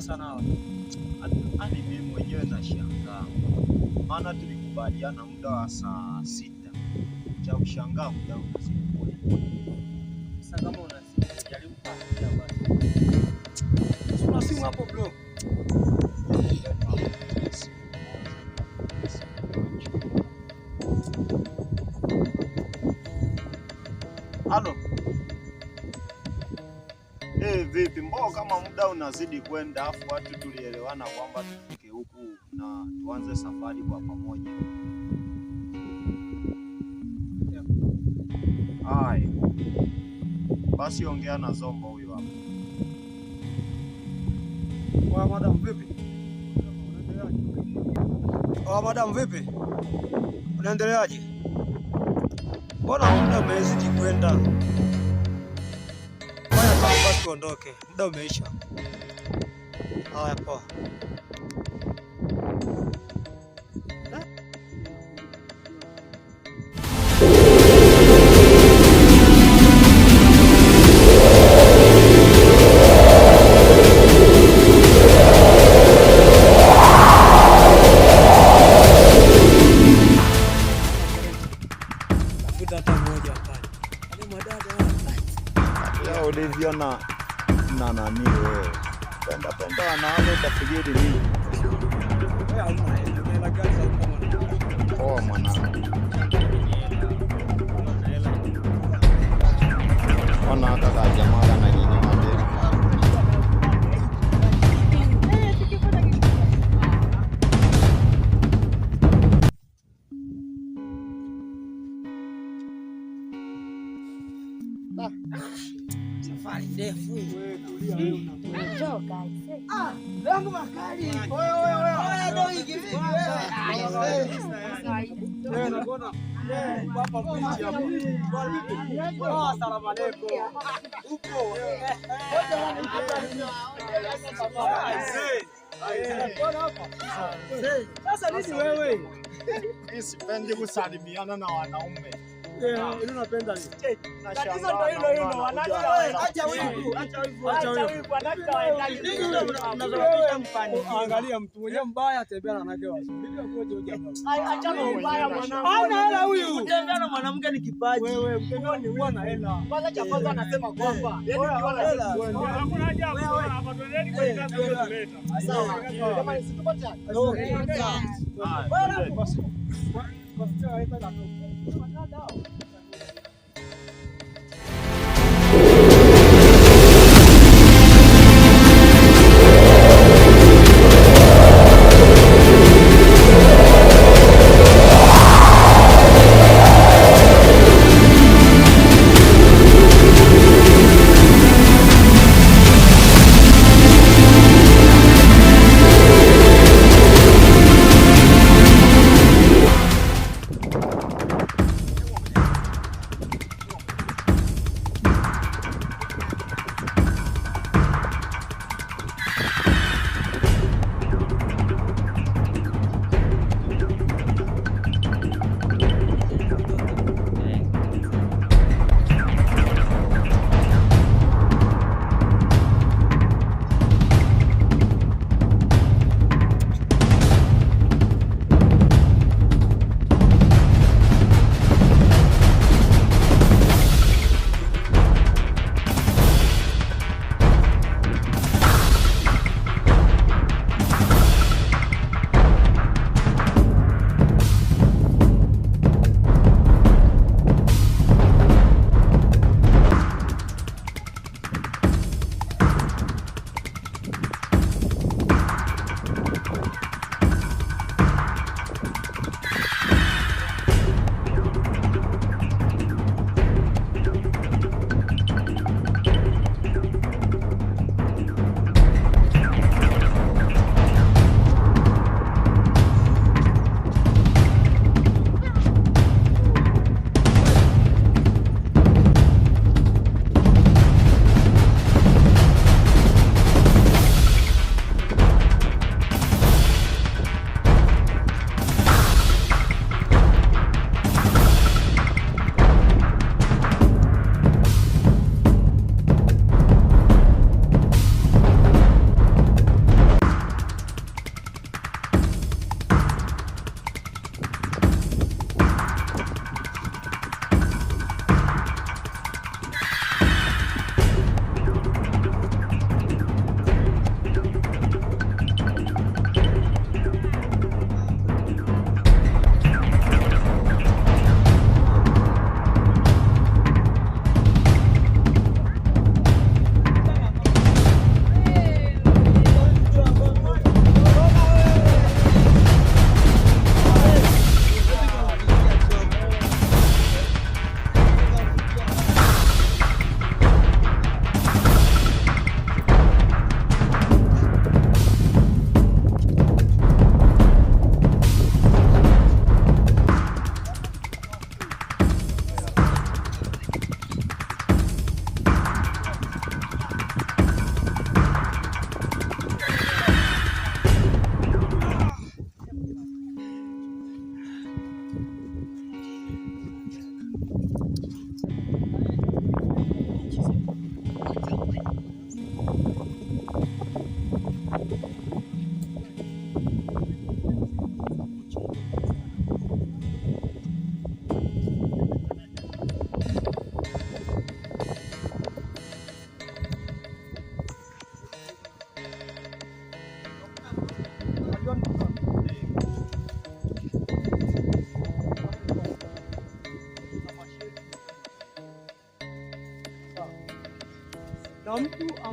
sana hawa. Hadi mimi mwenyewe nashangaa, maana tulikubaliana muda wa saa 6 cha ushangaa muda unazidi. Sasa kama unajaribu kuangalia basi. Una simu hapo bro? Halo. Vipi? Mbona kama muda unazidi kwenda, afu watu tulielewana kwamba tufike huku na tuanze safari kwa pamoja. Hai. Basi ongea na Zombo huyo hapo. Kwa madam vipi? Kwa madam vipi? Unaendeleaje? Mbona muda umezidi kwenda? Basi tuondoke, muda umeisha. Haya poa. Ulivyo na nani wewe? Penda wanaona utafikiri nini? Oh mwanangu. Ona kaka jamaa na nyinyi wande. Safari ndefu wewe, tulia wewe unachoka. Zangu makali. Oya ndio hiki vipi wewe? Wewe unaona? Hapa picha hapo. Oh, asalamu alaykum. Upo. Sasa nini wewe? Mimi sipendi kusalimiana na wanaume. Ile unapenda nini? Tatizo ndio hilo. Acha wivu. Unazalisha mfano. Angalia mtu mwenye mbaya tembea na wanawake wazuri. Ndio koje hoja. Acha mbaya mwanangu. Hana hela huyu. Kutembea na mwanamke ni kipaji. Wewe mtembea ni huwa na hela. Kwanza cha kwanza anasema kwamba yani ukiwa na hela hakuna haja hapa tuendeni kwa kazi tuleta. Sawa. Kama ni siku moja. Wewe basi. Basi haita na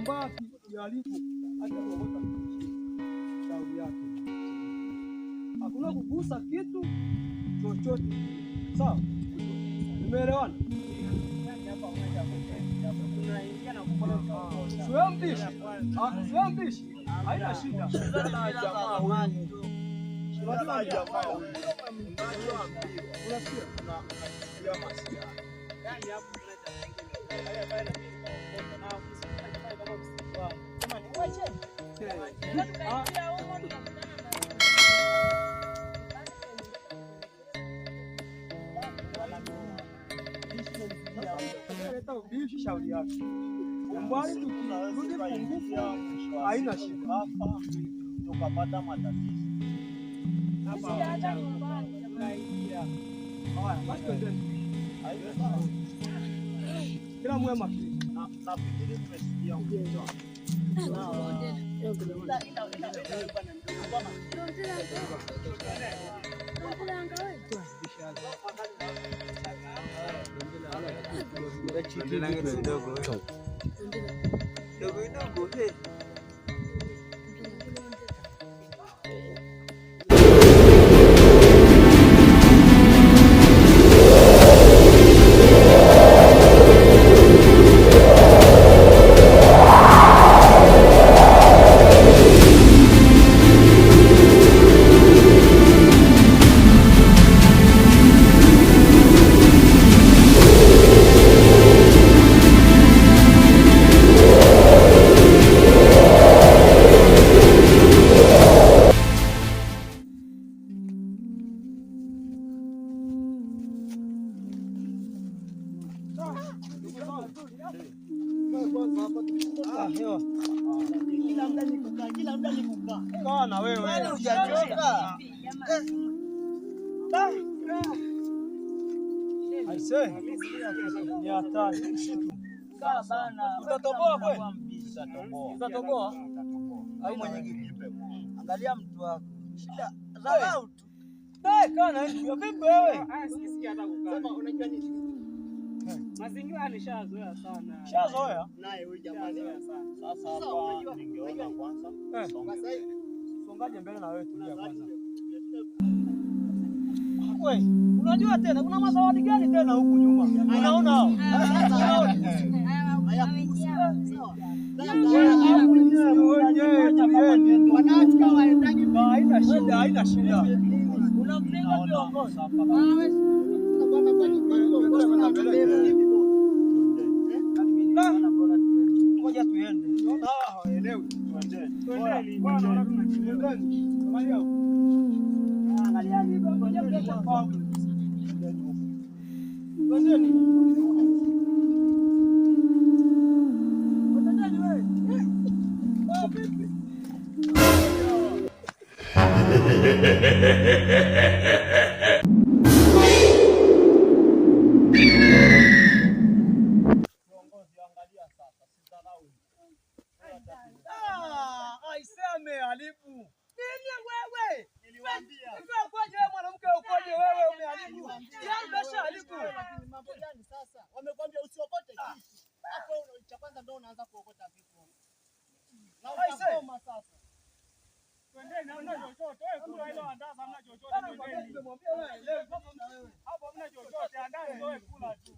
mbaya kijaribu hata kuokota shauri yake. Hakuna kugusa kitu chochote. Sawa? Nimeelewana? Sio mbishi. Haina shida. Ubishi shauri yake. Mbali tukirudi pungufu haina shida. Tukapata matatizo. Kila mwema nafikiri tumesikia kaa na wewe. Hujachoka? Aise, ni hatari. Kaa bana. Utatoboa kweli? Utatoboa? Au mwenyekiti? Angalia mtu wako. Shida dharau tu. Kaa na hiyo vipi wewe? Sikia hata kukaa. Sema unajua nini? Mazingira nishazoea sana. Shazoea? Naye huyu jamani sana. Sasa hapa ningeona kwanza. Songaje mbele na wewe tulia kwanza. Wewe, unajua tena kuna mazawadi gani tena huku nyuma? Unaona hao? Haina shida. Unamlenga viongozi. Ngoja tuende. Naona hawaelewi. Twendeni. Bwana twendeni. Maria. Angalia hivi ngoja tuache kwa. Twendeni. Twendeni wewe. Oh vipi? Aiseme haribu. Nini wewe? Niliwaambia. Wewe ukoje wewe mwanamke ukoje wewe umeharibu? Yaani besha haribu. Lakini mambo gani sasa? Wamekwambia usiokote kitu. Hapo cha kwanza ndio unaanza kuokota vitu. Na utakoma sasa. Twendeni na mna chochote. Wewe kula hilo andaza mna chochote. Twendeni. Nimemwambia wewe leo kama wewe. Hapo mna chochote andaza wewe kula tu.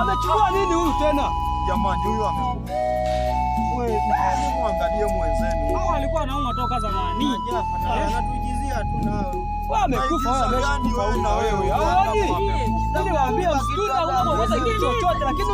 Amechukua nini huyu tena? Jamani huyu amekufa. Wewe muangalie mwenzenu. Hao alikuwa anaumwa toka zamani. Anatuigizia tu nao. Wewe amekufa wewe amekufa na wewe. Nilimwambia msituni hakuna kukosa kitu chochote lakini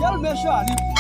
yale umeshaharibu.